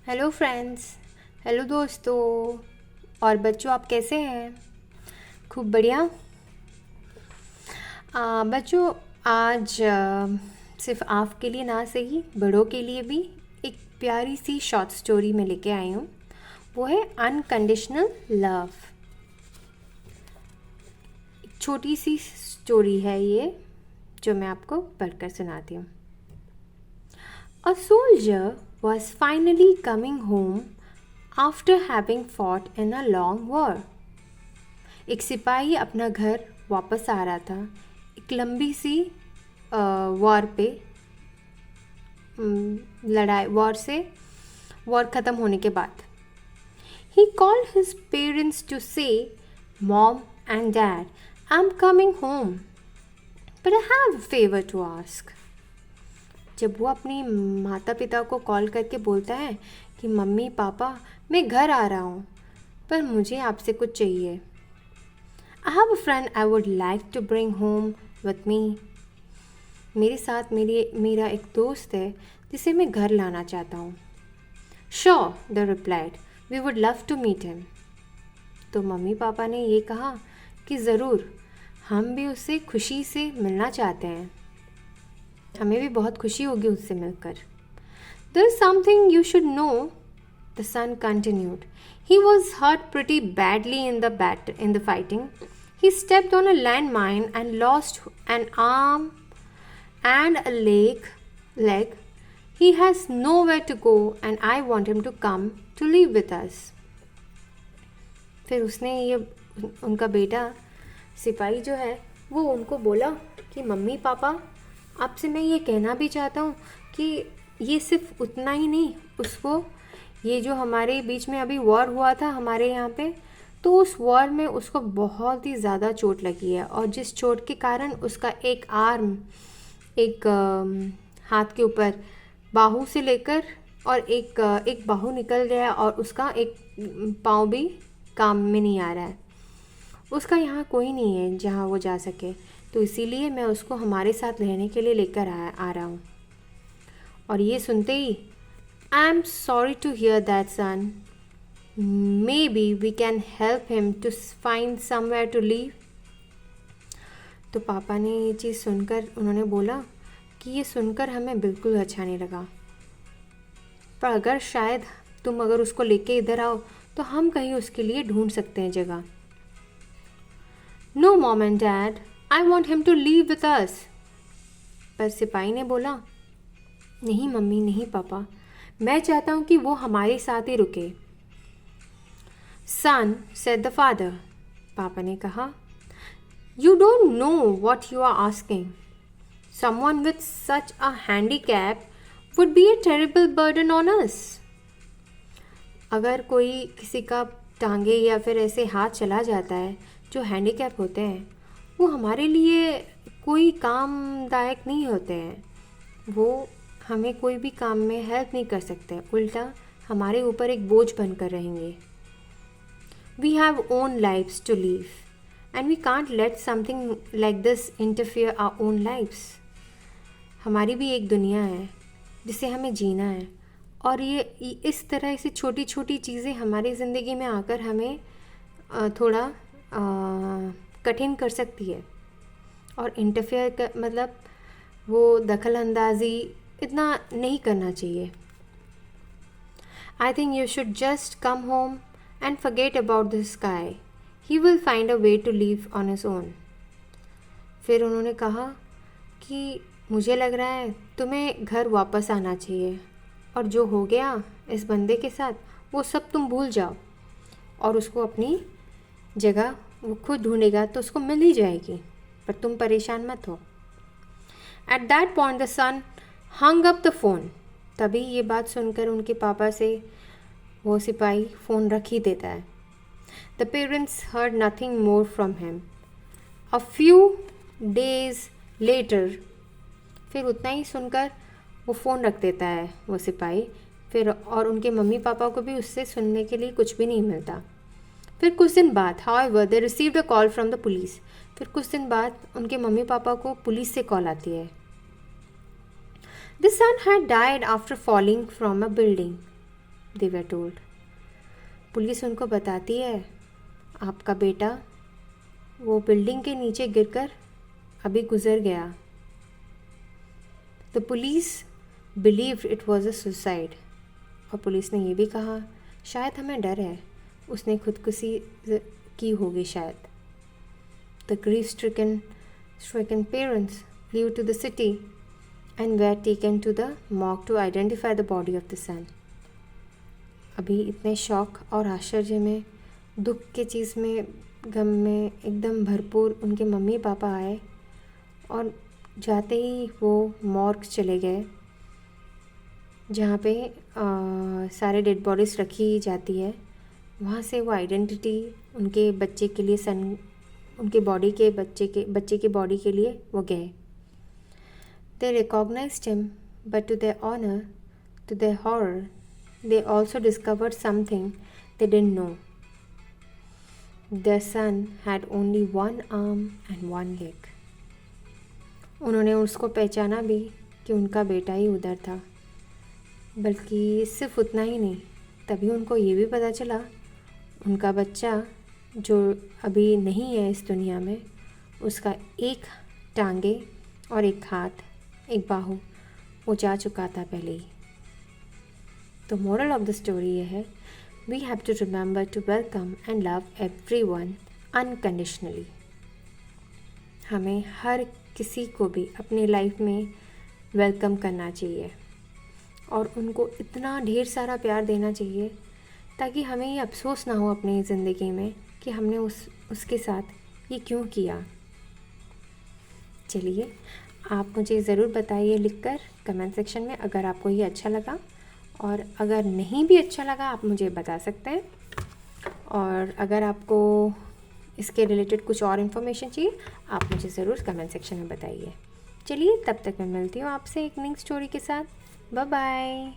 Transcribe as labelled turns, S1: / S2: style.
S1: Hello friends. Hello दोस्तों और बच्चों, आप कैसे हैं? खूब बढ़िया। बच्चों, आज सिर्फ आपके लिए ना सही, बड़ों के लिए भी एक प्यारी सी शॉर्ट स्टोरी में लेके आई हूँ। वो है अनकंडीशनल लव। एक छोटी सी स्टोरी है ये, जो मैं आपको पढ़कर सुनाती हूँ। A soldier was finally coming home after having fought in a long war. एक सिपाही अपना घर वापस आ रहा था एक लंबी सी वॉर पे, लड़ाई वॉर ख़त्म होने के बाद। He called his parents to say, Mom and Dad, I'm coming home, but I have a favor to ask. जब वो अपनी माता पिता को कॉल करके बोलता है कि मम्मी पापा, मैं घर आ रहा हूँ, पर मुझे आपसे कुछ चाहिए। I have a friend I would like to bring home with me. मेरे साथ मेरा एक दोस्त है जिसे मैं घर लाना चाहता हूँ। Sure, they replied, we would love to meet him. तो मम्मी पापा ने ये कहा कि ज़रूर, हम भी उससे खुशी से मिलना चाहते हैं, हमें भी बहुत खुशी होगी उससे मिलकर। There is something you should know, the son continued. He was hurt pretty badly in the fighting. He stepped on a landmine and lost an arm and a leg. He has nowhere to go and I want him to come to live with us. फिर उसने ये उनका बेटा सिपाही जो है वो उनको बोला कि मम्मी पापा, आपसे मैं ये कहना भी चाहता हूँ कि ये सिर्फ उतना ही नहीं, उसको ये जो हमारे बीच में अभी वॉर हुआ था हमारे यहाँ पे, तो उस वॉर में उसको बहुत ही ज़्यादा चोट लगी है और जिस चोट के कारण उसका एक आर्म, एक हाथ के ऊपर बाहू से लेकर और एक बाहू निकल गया है और उसका एक पाँव भी काम में नहीं आ रहा है। उसका यहाँ कोई नहीं है जहाँ वो जा सके, तो इसीलिए मैं उसको हमारे साथ रहने के लिए लेकर आ रहा हूँ। और ये सुनते ही, I am sorry to hear that son, maybe we can help him to find somewhere to leave. तो पापा ने ये चीज़ सुनकर उन्होंने बोला कि ये सुनकर हमें बिल्कुल अच्छा नहीं लगा, पर अगर शायद तुम अगर उसको लेके इधर आओ तो हम कहीं उसके लिए ढूंढ सकते हैं जगह। No mom and dad, I want him to leave with us. पर सिपाही ने बोला, नहीं मम्मी, नहीं पापा, मैं चाहता हूँ कि वो हमारे साथ ही रुके। सन, सेड द फादर, पापा ने कहा, you don't know what you are asking. Someone with such a handicap would be a terrible burden on us. अगर कोई किसी का टांगे या फिर ऐसे हाथ चला जाता है जो हैंडीकैप होते हैं, वो हमारे लिए कोई कामदायक नहीं होते हैं, वो हमें कोई भी काम में हेल्प नहीं कर सकते, उल्टा हमारे ऊपर एक बोझ बनकर रहेंगे। We have own lives to leave and we can't let something like this interfere our own lives. हमारी भी एक दुनिया है जिसे हमें जीना है और ये इस तरह से छोटी छोटी चीज़ें हमारी ज़िंदगी में आकर हमें थोड़ा कठिन कर सकती है। और इंटरफेयर कर मतलब वो दखल अंदाज़ी इतना नहीं करना चाहिए। I think you should just come home and forget about the sky, he will find a way to live on his own. फिर उन्होंने कहा कि मुझे लग रहा है तुम्हें घर वापस आना चाहिए और जो हो गया इस बंदे के साथ वो सब तुम भूल जाओ और उसको अपनी जगह वो खुद ढूंढेगा तो उसको मिल ही जाएगी, पर तुम परेशान मत हो। At that point the son hung up the phone. तभी ये बात सुनकर उनके पापा से वो सिपाही फ़ोन रख ही देता है। The parents heard nothing more from him. A few days later, फिर उतना ही सुनकर वो फ़ोन रख देता है वो सिपाही फिर, और उनके मम्मी पापा को भी उससे सुनने के लिए कुछ भी नहीं मिलता। फिर कुछ दिन बाद, however, they received a call from the police. फिर कुछ दिन बाद उनके मम्मी पापा को पुलिस से कॉल आती है। The son had died after falling from a building. they were told. Police उनको बताती है आपका बेटा वो बिल्डिंग के नीचे गिरकर अभी गुजर गया. The police believed it was a suicide. और पुलिस ने ये भी कहा शायद हमें डर है, उसने खुदकुशी की होगी शायद. The grief-stricken parents flew to the city and were taken to the morgue to identify the body of the son. अभी इतने शौक और आश्चर्य में, दुख के चीज़ में, गम में एकदम भरपूर उनके मम्मी पापा आए और जाते ही वो मॉर्ग चले गए जहाँ पे सारे डेड बॉडीज़ रखी जाती है. वहाँ से वो आइडेंटिटी उनके बच्चे के लिए उनके बॉडी के बच्चे के बॉडी के लिए वो गए. They recognized him, but to their honor, to their horror, they also discovered something they didn't know. Their son had only one arm and one leg. उन्होंने उसको पहचाना भी कि उनका बेटा ही उधर था. बल्कि सिर्फ उतना ही नहीं, तभी उनको ये भी पता चला उनका बच्चा जो अभी नहीं है इस दुनिया में, उसका एक टांगे और एक हाथ, एक बाहु वो जा चुका था पहले ही. तो मोरल ऑफ द स्टोरी ये है, we have to remember to welcome and love everyone unconditionally. हमें हर किसी को भी अपनी लाइफ में वेलकम करना चाहिए और उनको इतना ढेर सारा प्यार देना चाहिए ताकि हमें ये अफसोस ना हो अपनी ज़िंदगी में कि हमने उसके साथ ये क्यों किया. चलिए, आप मुझे ज़रूर बताइए लिखकर कमेंट सेक्शन में अगर आपको ये अच्छा लगा, और अगर नहीं भी अच्छा लगा आप मुझे बता सकते हैं. और अगर आपको इसके रिलेटेड कुछ और इन्फॉर्मेशन चाहिए आप मुझे ज़रूर कमेंट सेक्शन में बताइए. चलिए, तब तक मैं मिलती हूँ आपसे एक नई स्टोरी के साथ. Bye bye.